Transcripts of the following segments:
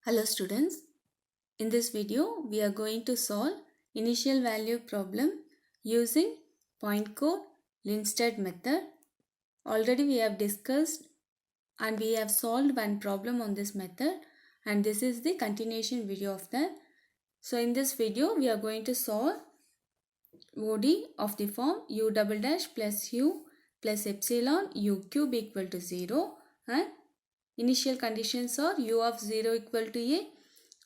Hello students, in this video we are going to solve initial value problem using point code Lindstedt method. Already we have discussed and we have solved one problem on this method, and this is the continuation video of that. So in this video we are going to solve ODE of the form u double dash plus u plus epsilon u cube equal to 0, and initial conditions are u of 0 equal to a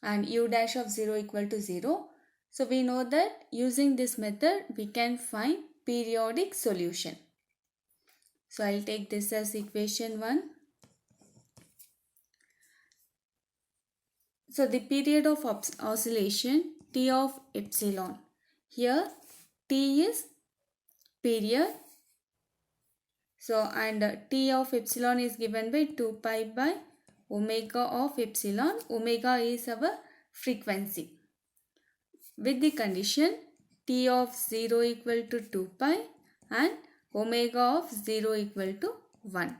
and u dash of 0 equal to 0. So we know that using this method we can find periodic solution. So I'll take this as equation 1. So the period of oscillation T of epsilon. Here T is period. So and T of epsilon is given by 2 pi by omega of epsilon. Omega is our frequency. With the condition T of 0 equal to 2 pi and omega of 0 equal to 1.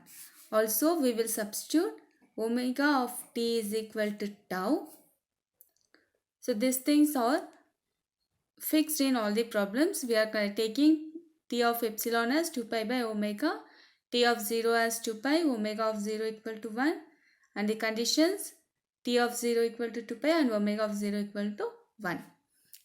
Also we will substitute omega of T is equal to tau. So these things are fixed in all the problems. We are taking T of epsilon as 2 pi by omega, T of 0 as 2 pi, omega of 0 equal to 1, and the conditions T of 0 equal to 2 pi and omega of 0 equal to 1.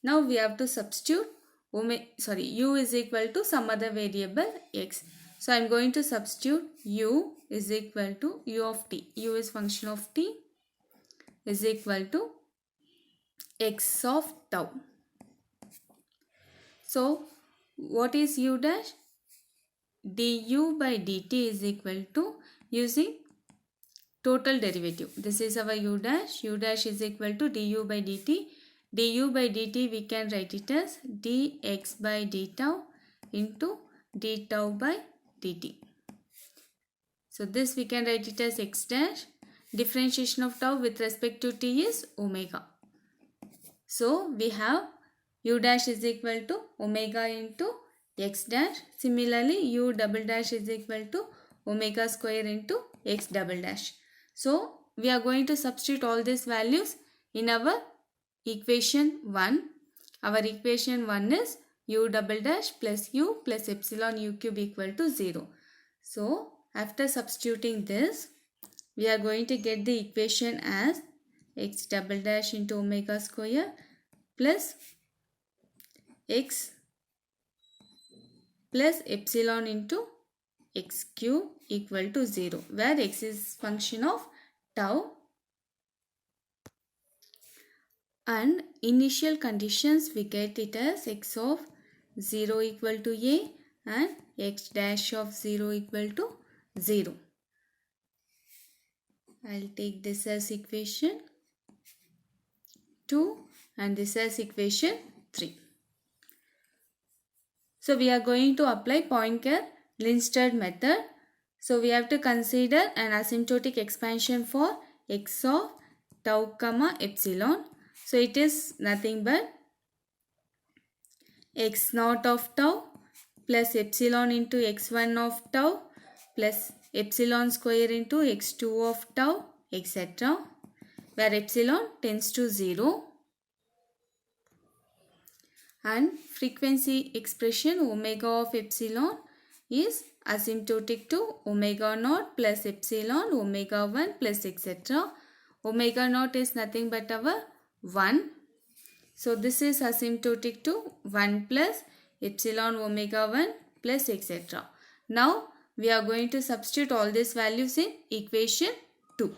Now we have to substitute u is equal to some other variable x. So I am going to substitute u is equal to u of t. U is function of t is equal to x of tau. So what is u dash? Du by dt is equal to, using total derivative, this is our u dash. U dash is equal to du by dt. Du by dt we can write it as dx by d tau into d tau by dt. So this we can write it as x dash. Differentiation of tau with respect to t is omega. So we have u dash is equal to omega into x dash. Similarly u double dash is equal to omega square into x double dash. So we are going to substitute all these values in our equation 1. Our equation 1 is u double dash plus u plus epsilon u cube equal to 0. So after substituting this, we are going to get the equation as x double dash into omega square plus x plus epsilon into x cube equal to 0, where x is function of tau, and initial conditions we get it as x of 0 equal to a and x dash of 0 equal to 0. I'll take this as equation 2 and this as equation 3. So we are going to apply Poincare-Lindstedt method. So we have to consider an asymptotic expansion for x of tau comma epsilon. So it is nothing but x naught of tau plus epsilon into x1 of tau plus epsilon square into x2 of tau, etc., where epsilon tends to 0. And frequency expression omega of epsilon is asymptotic to omega naught plus epsilon omega 1 plus etc. Omega naught is nothing but our 1. So this is asymptotic to 1 plus epsilon omega 1 plus etc. Now we are going to substitute all these values in equation 2.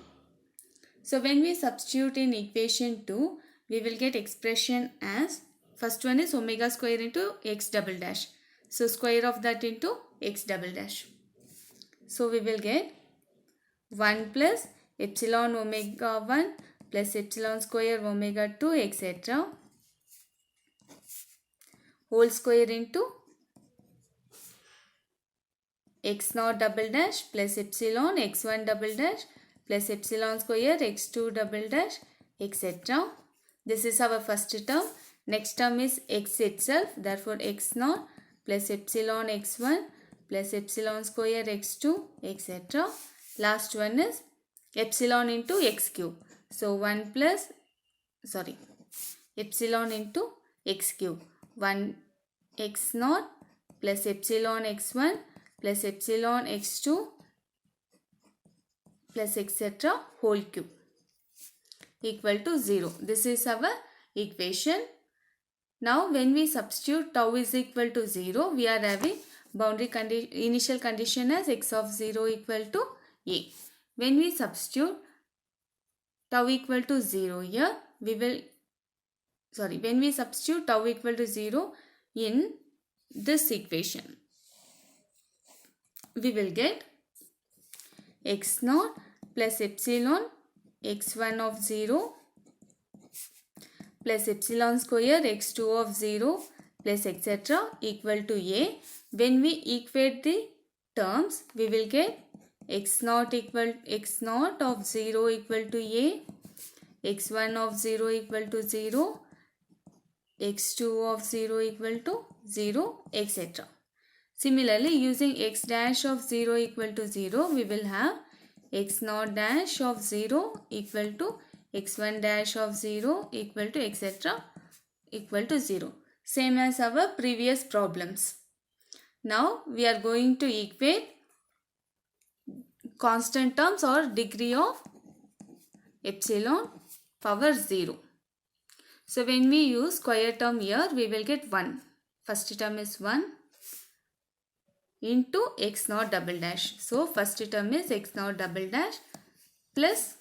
So when we substitute in equation 2, we will get expression as, first one is omega square into x double dash. So square of that into x double dash. So we will get 1 plus epsilon omega 1 plus epsilon square omega 2 etc. whole square into x naught double dash plus epsilon x1 double dash plus epsilon square x2 double dash etc. This is our first term. Next term is x itself, therefore x naught plus epsilon x1 plus epsilon square x2 etc. Last one is epsilon into x cube. So epsilon into x cube. 1 x naught plus epsilon x1 plus epsilon x2 plus etc. whole cube equal to 0. This is our equation. Now when we substitute tau is equal to 0, we are having initial condition as x of 0 equal to a. When we substitute tau equal to 0 here, when we substitute tau equal to 0 in this equation, we will get x naught plus epsilon x1 of 0 plus epsilon square x2 of 0 plus etc. equal to a. When we equate the terms, we will get x naught of 0 equal to a, x1 of 0 equal to 0, x2 of 0 equal to 0, etc. Similarly, using x dash of 0 equal to 0, we will have x naught dash of 0 equal to x1 dash of 0 equal to etc. equal to 0. Same as our previous problems. Now we are going to equate constant terms or degree of epsilon power 0. So when we use square term here, we will get 1. First term is 1 into x naught double dash. So first term is x naught double dash plus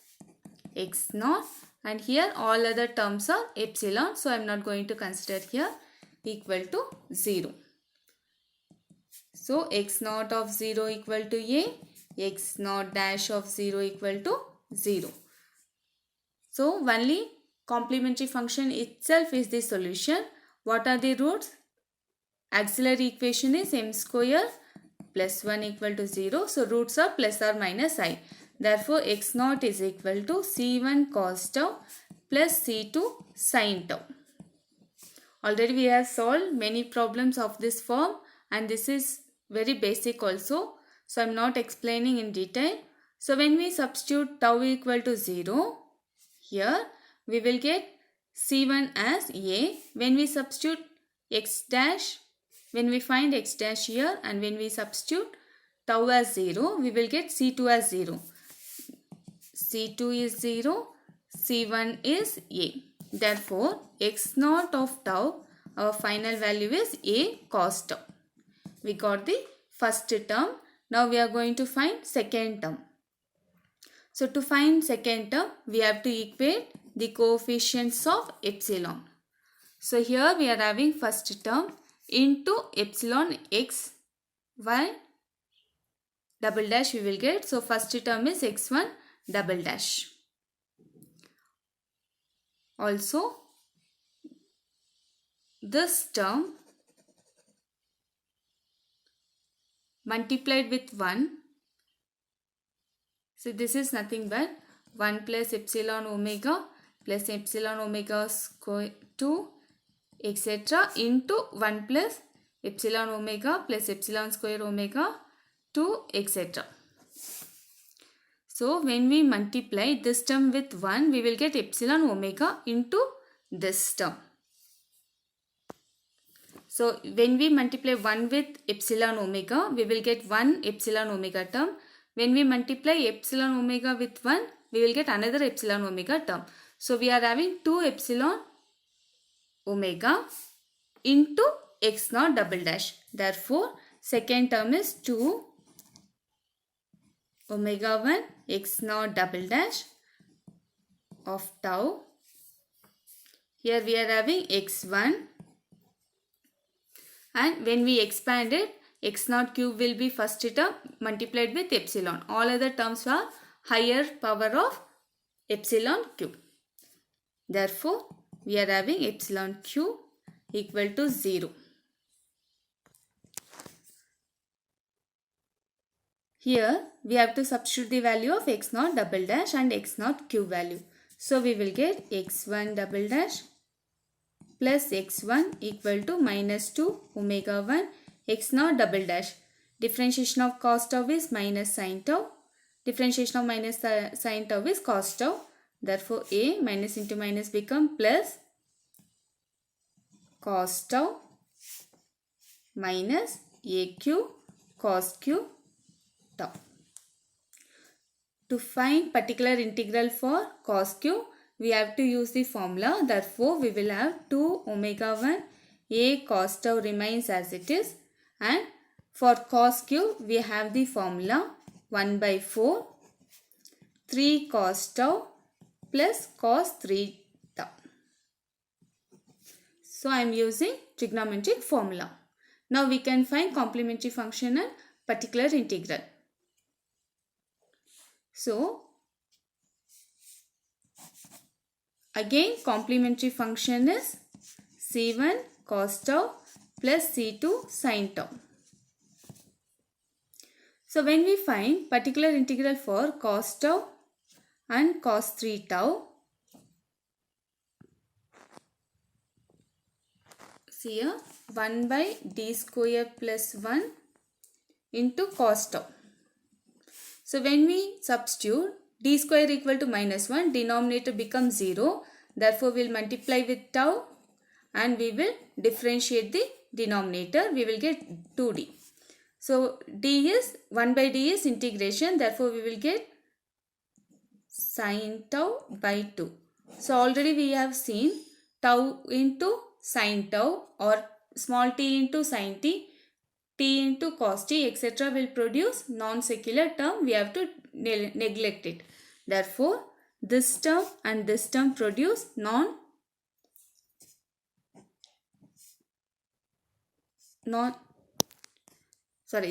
x naught, and here all other terms are epsilon. So I am not going to consider here, equal to 0. So x naught of 0 equal to a, x naught dash of 0 equal to 0. So only complementary function itself is the solution. What are the roots? Auxiliary equation is m square plus 1 equal to 0. So roots are plus or minus I. Therefore x naught is equal to c1 cos tau plus c2 sin tau. Already we have solved many problems of this form, and this is very basic also. So I am not explaining in detail. So when we substitute tau equal to 0, here we will get c1 as a. When we substitute x dash, when we find x dash here and when we substitute tau as 0, we will get c2 as 0. c2 is 0, c1 is a. Therefore, x naught of tau, our final value is a cos tau. We got the first term. Now we are going to find second term. So to find second term, we have to equate the coefficients of epsilon. So here we are having first term into epsilon x y double dash we will get. So first term is x1 double dash. Also this term multiplied with 1. So this is nothing but 1 plus epsilon omega square 2 etc. into 1 plus epsilon omega plus epsilon square omega 2 etc. So when we multiply this term with 1, we will get epsilon omega into this term. So when we multiply 1 with epsilon omega, we will get 1 epsilon omega term. When we multiply epsilon omega with 1, we will get another epsilon omega term. So we are having 2 epsilon omega into x naught double dash. Therefore, second term is 2 omega 1 x naught double dash of tau. Here we are having x1. And when we expand it, x naught cube will be first term multiplied with epsilon. All other terms are higher power of epsilon cube. Therefore, we are having epsilon cube equal to 0. Here, we have to substitute the value of x naught double dash and x naught cube value. So, we will get x1 double dash plus x1 equal to minus 2 omega 1 x naught double dash. Differentiation of cos tau is minus sin tau. Differentiation of minus sin tau is cos tau. Therefore, a minus into minus become plus cos tau minus aq cos q tau. To find particular integral for cos q, we have to use the formula. Therefore, we will have 2 omega 1 a cos tau remains as it is, and for cos q, we have the formula 1 by 4 3 cos tau plus cos 3 tau. So, I am using trigonometric formula. Now, we can find complementary function and particular integral. So, again complementary function is c1 cos tau plus c2 sin tau. So, when we find particular integral for cos tau and cos 3 tau, see here 1 by d square plus 1 into cos tau. So, when we substitute d square equal to minus 1, denominator becomes 0. Therefore, we will multiply with tau and we will differentiate the denominator. We will get 2d. So, d is 1 by d is integration. Therefore, we will get sin tau by 2. So, already we have seen tau into sin tau or small t into sin t, t into cos t, etc. will produce non-secular term. We have to neglect it. Therefore, this term and this term produce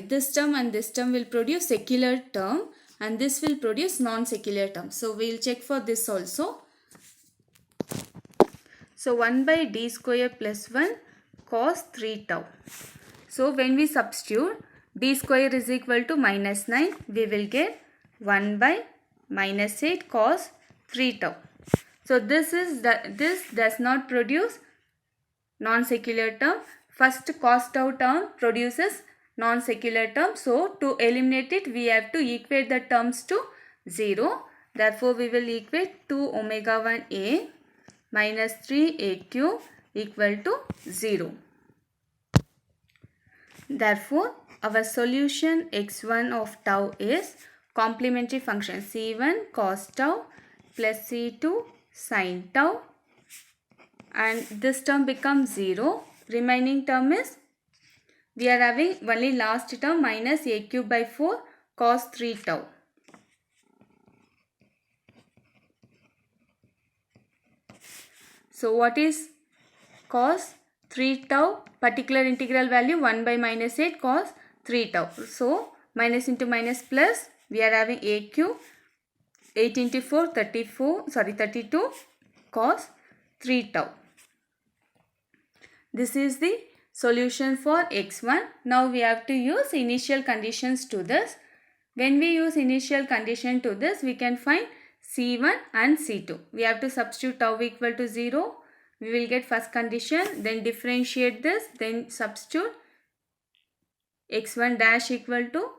this term and this term will produce secular term and this will produce non-secular term. So, we will check for this also. So, 1 by d square plus 1 cos 3 tau. So, when we substitute d square is equal to minus 9, we will get 1 by minus 8 cos 3 tau. So, this does not produce non-secular term. First cos tau term produces non-secular term. So, to eliminate it, we have to equate the terms to 0. Therefore, we will equate 2 omega 1 a minus 3 aq equal to 0. Therefore, our solution x1 of tau is complementary function c1 cos tau plus c2 sin tau, and this term becomes 0. Remaining term is, we are having only last term minus a cube by 4 cos 3 tau. So, what is cos 3 tau? Particular integral value 1 by minus 8 cos 3 tau. So, minus into minus plus, we are having a cube 8 into 4 32 cos 3 tau. This is the solution for x1. Now, we have to use initial conditions to this. When we use initial condition to this, we can find c1 and c2. We have to substitute tau equal to 0. We will get first condition, then differentiate this, then substitute x1 dash equal to,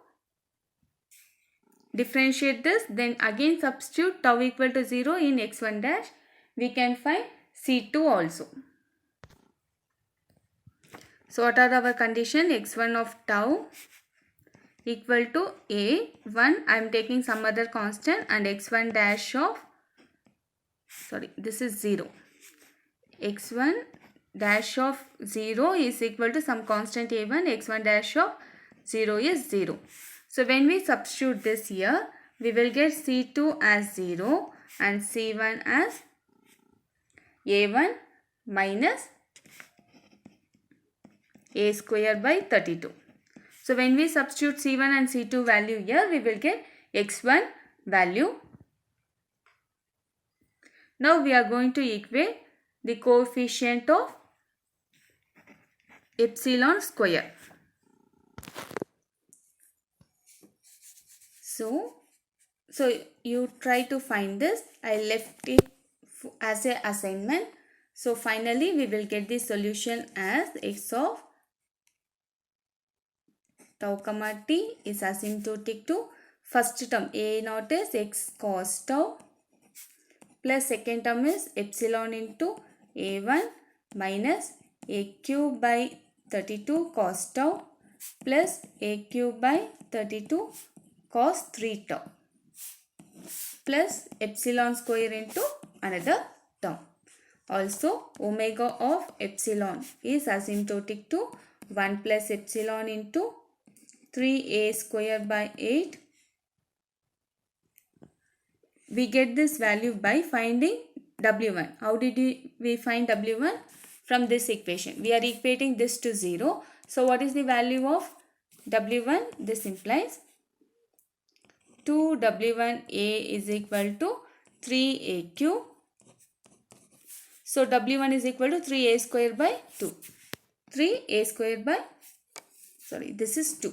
differentiate this, then again substitute tau equal to 0 in x1 dash. We can find c2 also. So, what are our condition? x1 of tau equal to a1, I am taking some other constant, and x1 dash of, this is 0. x1 dash of 0 is equal to some constant a1, x1 dash of 0 is 0. So, when we substitute this here, we will get c2 as 0 and c1 as a1 minus a square by 32. So, when we substitute c1 and c2 value here, we will get x1 value. Now, we are going to equate the coefficient of epsilon square. So you try to find this. I left it as an assignment. So, finally, we will get the solution as x of tau comma t is asymptotic to first term a naught is x cos tau plus second term is epsilon into a1 minus a cube by 32 cos tau plus a cube by 32 cos 3 tau plus epsilon square into another term. Also, omega of epsilon is asymptotic to 1 plus epsilon into 3a square by 8. We get this value by finding W1. How did we find W1? From this equation. We are equating this to 0. So, what is the value of W1? This implies 2W1A is equal to 3A cube. So, W1 is equal to 3A square by 2. 3A square by, sorry, this is 2.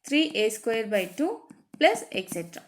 3A square by 2 plus etc.